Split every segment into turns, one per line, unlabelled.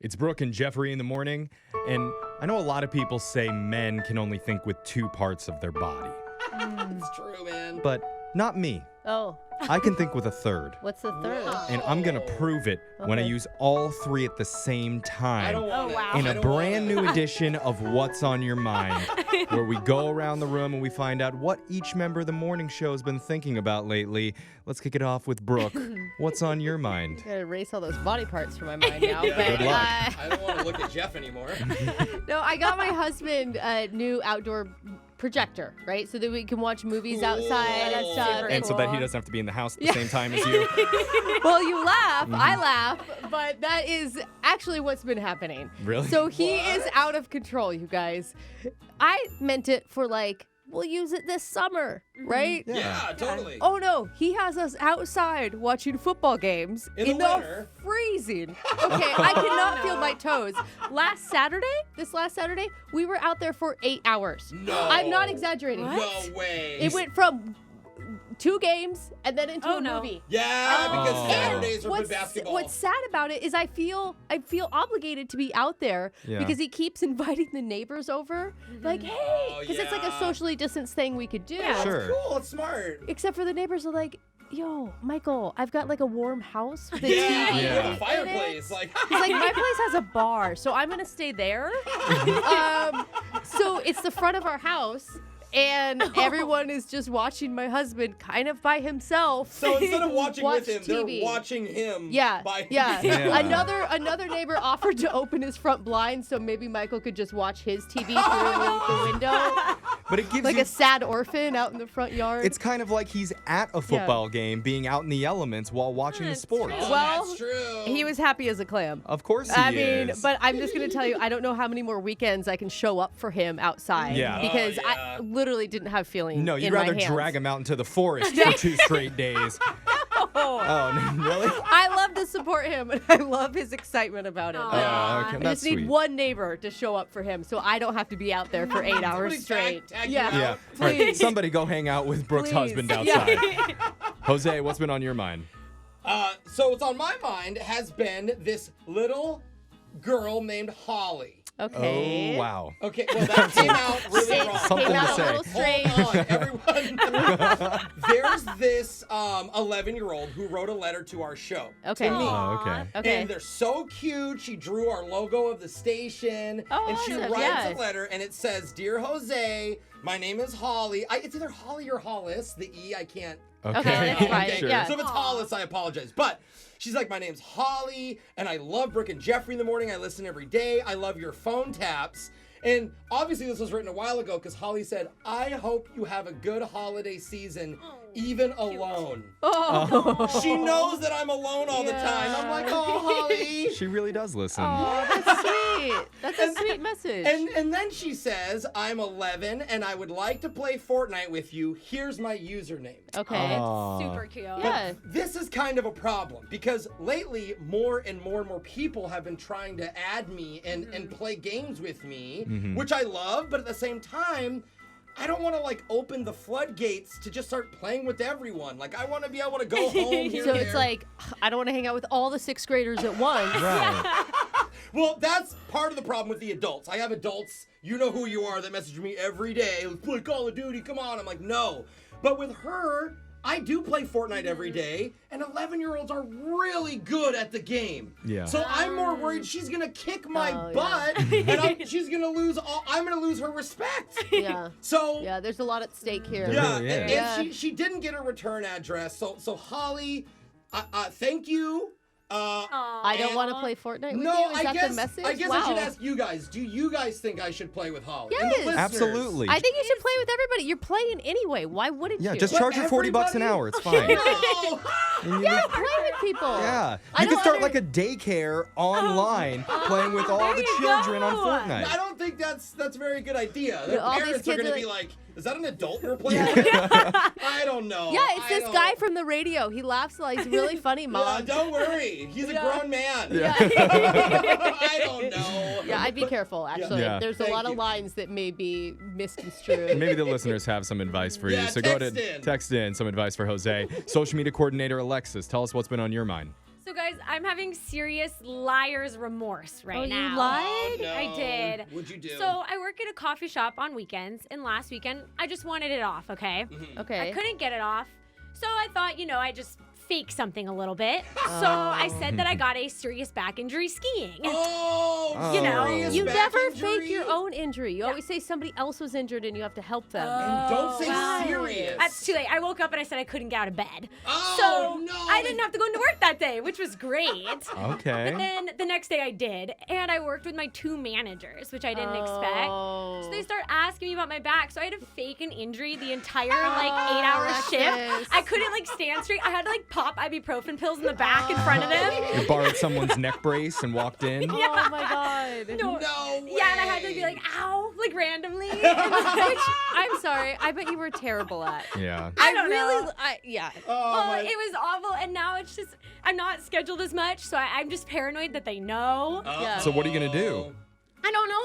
It's Brooke and Jeffrey in the morning, and I know a lot of people say men can only think with two parts of their body.
It's true, man.
But not me.
Oh,
I can think with a third.
what's the third?
And I'm going to prove it when I
Okay.
use all three at the same time.
I don't want it.
wow.
In
I
a
don't
brand
want
new
it.
edition of What's on Your Mind, where we go around the room and we find out what each member of the morning show has been thinking about lately. Let's kick it off with Brooke. What's on your mind?
I gotta erase all those body parts from my mind now.
Yeah,
but
good luck.
I don't want to look at Jeff anymore.
no, I got my husband a new outdoor projector, right? So that we can watch movies outside and
Cool.
stuff.
Super
And so that he doesn't have to be in the house at the same time as you.
Well, you laugh, I laugh, but that is actually what's been happening.
Really?
So he
What?
is out of control, you guys. I meant it for we'll use it this summer, right?
Yeah, totally.
Oh no, he has us outside watching football games
In the winter.
freezing. Okay, I cannot feel my toes. This last Saturday, we were out there for 8 hours.
No.
I'm not exaggerating.
No way.
It went from 2 games and then into a movie.
Yeah, because
Oh.
Saturdays are good
What's,
basketball.
what's sad about it is I feel obligated to be out there
Yeah.
because he keeps inviting the neighbors over. Like, hey, because it's like a
yeah.
socially distanced thing we could do.
Yeah,
Sure.
it's cool. It's smart.
Except for the neighbors are like, yo, Michael, I've got a warm house with a
Yeah,
TV.
you
Yeah.
have a fireplace.
He's like, my place has a bar, so I'm gonna stay there. So it's the front of our house, and everyone is just watching my husband kind of by himself.
So instead of watching
watch
with him,
TV.
they're watching him.
Yeah,
By
yeah.
Yeah.
Another neighbor offered to open his front blind so maybe Michael could just watch his TV through the window,
But it gives
like
you...
a sad orphan out in the front yard.
It's kind of like he's at a football game, being out in the elements while watching the sports.
Oh,
Well,
that's true.
he was happy as a clam.
Of course he
I mean,
is.
but I'm just going to tell you, I don't know how many more weekends I can show up for him outside.
Yeah.
Because
Oh, yeah.
I literally didn't have feeling
No, you'd
in
rather
my hands.
drag him out into the forest for 2 straight days. Oh, really?
I love to support him, and I love his excitement about it.
Oh,
But
okay,
I
that's
just need
sweet.
one neighbor to show up for him so I don't have to be out there for 8 hours
Somebody
straight.
tag you
Yeah.
out.
Yeah. All right,
Please.
somebody go hang out with Brooke's
Please.
husband
Yeah.
outside. Jose, what's been on your mind?
So what's on my mind has been this little girl named Holly.
Okay.
Oh, wow.
Okay, well that came out really wrong.
Something
Came
to
out
say.
a little strange.
Hold on, everyone. There's this 11-year-old who wrote a letter to our show.
Okay.
To me.
Oh, okay.
Okay.
And they're so cute. She drew our logo of the station.
Oh,
and she
awesome,
writes
yes.
a letter and it says, "Dear Jose, my name is Holly." It's either Holly or Hollis. The E, I can't.
Okay, that's fine.
Sure.
Yeah.
So if it's Hollis, I apologize. But she's like, "My name's Holly, and I love Brooke and Jeffrey in the morning. I listen every day. I love your phone taps." And obviously this was written a while ago because Holly said, "I hope you have a good holiday season, even alone."
Oh.
She knows that I'm alone all the time. I'm like, "Oh, Holly."
She really does listen.
Oh, that's sweet. That's a sweet message.
And then she says, "I'm 11 and I would like to play Fortnite with you. Here's my username."
okay.
Aw.
Super cute.
Yeah.
This is kind of a problem because lately more and more people have been trying to add me and play games with me, which I love, but at the same time, I don't want to open the floodgates to just start playing with everyone. I want to be able to go home here.
So
and
it's
there.
like, I don't want to hang out with all the 6th graders at once.
Right.
Well, that's part of the problem with the adults. I have adults, you know who you are, that message me every day. "Let's play Call of Duty, come on." I'm like, no. But with her, I do play Fortnite every day, and 11-year-olds are really good at the game.
Yeah.
So I'm more worried she's gonna kick my
Oh, yeah.
butt, and she's gonna lose I'm gonna lose her respect.
Yeah.
So
Yeah, there's a lot at stake here.
There
yeah,
really
and,
is.
and she didn't get a return address. So Holly, thank you.
I don't want to play Fortnite with
No,
you? Is
I
that
guess
the message?
I guess
wow.
I should ask you guys. Do you guys think I should play with Holly? And the
Yes.
listeners.
Absolutely.
I think you should play with everybody. You're playing anyway. Why wouldn't
Yeah,
you?
just
But
charge her $40 an
everybody-
hour. It's fine.
No.
yeah, play with people.
Yeah.
I
You can
don't
start
under-
like a daycare online playing with all
there
the
you
children on
go.
Fortnite.
I don't think that's a very good idea. Their
All these
parents are
kids
going
are
to be
like-
like, "Is that an adult we're playing with?" I don't know.
Yeah, it's
I
this
don't-
guy from the radio. He laughs like he's really funny,
Yeah,
Mom.
don't worry. He's a grown man.
Yeah.
I don't know.
Yeah, I'd be careful, actually.
Yeah.
There's a
Thank
lot of
you.
lines that may be misconstrued.
Maybe the listeners have some advice for you.
Yeah,
So go
text
to
in.
text in some advice for Jose. Social media coordinator Alexis, tell us what's been on your mind.
So, guys, I'm having serious liar's remorse right now.
You lied?
No.
I did.
What'd you do?
So, I work at a coffee shop on weekends, and last weekend, I just wanted it off, okay?
Okay.
I couldn't get it off. So, I thought, I just fake something a little bit. So, I said that I got a serious back injury skiing.
Oh,
You know,
serious
You
back
never
injury?
fake your own injury. You always say somebody else was injured and you have to help them.
And don't say
wow.
serious.
That's too late. I woke up and I said I couldn't get out of bed.
Oh,
so
no.
I didn't have to go into work that day, which was great.
Okay.
But then the next day I did, and I worked with my 2 managers, which I didn't expect. So they start asking me about my back, so I had to fake an injury the entire 8-hour shift.
Alexis.
I couldn't stand straight. I had to pop ibuprofen pills in the back in front of them.
You borrowed someone's neck brace and walked in.
Oh my god.
No.
No way.
Yeah, and I had to be ow, randomly.
Which, I'm sorry. I bet you were terrible at.
Yeah.
I don't know.
Yeah.
Oh,
Well,
my.
it was awful, and now it's just, I'm not scheduled as much, so I'm just paranoid that they know.
Yeah.
So what are you gonna do?
I don't know,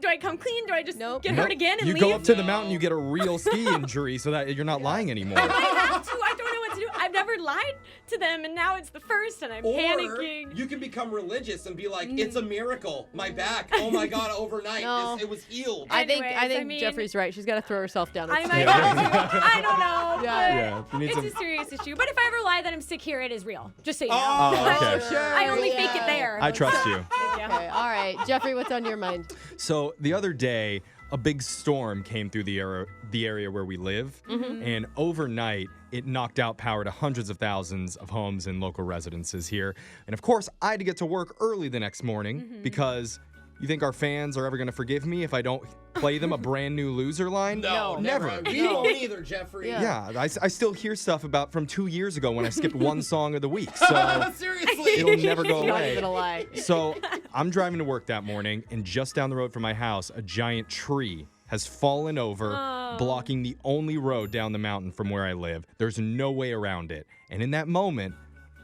do I come clean? Do I just
Nope.
get hurt again and
You
leave?
go up to the mountain, you get a real ski injury so that you're not lying anymore.
I have to. I don't know what to do. I've never lied to them, and now it's the first, and I'm
Or
panicking.
you can become religious and be like, it's a miracle. My back. Oh my God, overnight.
No.
It was healed.
I think
Anyways, I mean-
Jeffrey's right. She's got to throw herself down.
I
and
might
stay.
have to. I don't know.
Yeah.
but
you need
it's
some-
a serious issue. But if I ever lie that I'm sick here, it is real. Just so you know.
Oh, okay.
Sure.
I only fake
Yeah.
it there.
I trust you.
Okay. All right. Jeffrey, what's on your mind?
So the other day, a big storm came through the area where we live, and overnight it knocked out power to hundreds of thousands of homes and local residences here. And of course, I had to get to work early the next morning because you think our fans are ever going to forgive me if I don't play them a brand new loser line?
No,
never.
We won't either, Jeffrey.
Yeah.
Yeah, I still hear stuff about from 2 years ago when I skipped one song of the week. So
Seriously.
it'll never go
Not
away.
even a lie.
So I'm driving to work that morning, and just down the road from my house, a giant tree has fallen over, blocking the only road down the mountain from where I live. There's no way around it. And in that moment,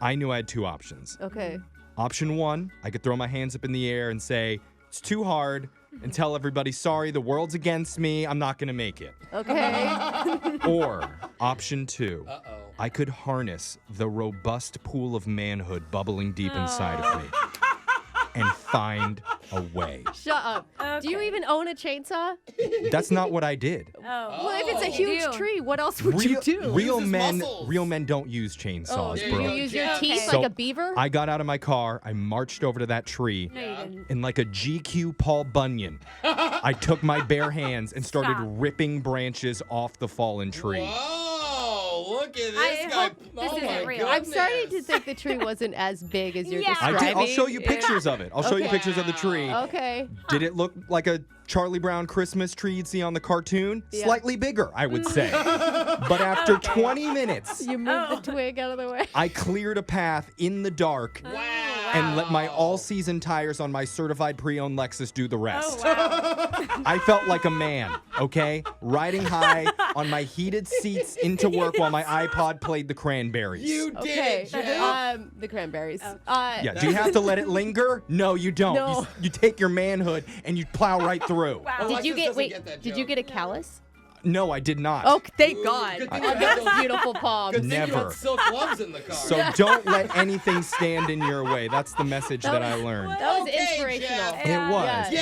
I knew I had 2 options.
Okay.
Option 1, I could throw my hands up in the air and say, it's too hard, and tell everybody, sorry, the world's against me, I'm not going to make it.
Okay.
Or option 2,
Uh-oh.
I could harness the robust pool of manhood bubbling deep inside of me and find a way.
Shut up. Do you
Okay.
even own a chainsaw?
That's not what I did.
Oh.
Well, if it's a
You
huge
do.
tree, what else would you do?
Real
Use his
men,
muscles.
real men don't use chainsaws,
yeah,
bro.
You use your
Okay.
teeth
So
like a beaver?
I got out of my car, I marched over to that tree,
No, you didn't.
and like a GQ Paul Bunyan, I took my bare hands and started
Stop.
ripping branches off the fallen tree.
Whoa, look at this
I
guy.
hope this
Oh
isn't
my
real.
I'm starting to
goodness.
think the tree wasn't as big as you're
Yeah.
I
describing.
did, I'll show you pictures of it. I'll show you
Okay.
pictures of the tree.
Okay.
Did it look like a Charlie Brown Christmas tree you'd see on the cartoon?
Yeah.
Slightly bigger, I would say. But after 20 minutes,
You moved the twig out of the way.
I cleared a path in the dark
Wow.
and let my all-season tires on my certified pre-owned Lexus do the
Oh,
rest.
wow.
I felt like a man, okay? Riding high on my heated seats into work while my iPod played the Cranberries.
You did
Okay.
it, Jeff.
The cranberries.
Yeah, do you have to let it linger? No, you don't.
No.
You take your manhood and you plow right through.
Wow.
Alexis
Did you get
doesn't
wait?
get that
Did you
joke.
get a callus?
No, I did not.
Oh, thank
Ooh,
God.
good thing
On
you had
those
those-
beautiful palms.
Good thing you
Never.
had silk gloves in the car.
So don't let anything stand in your way. That's the message that I learned.
That was
Okay,
inspirational.
Jeff.
It was.
Yeah.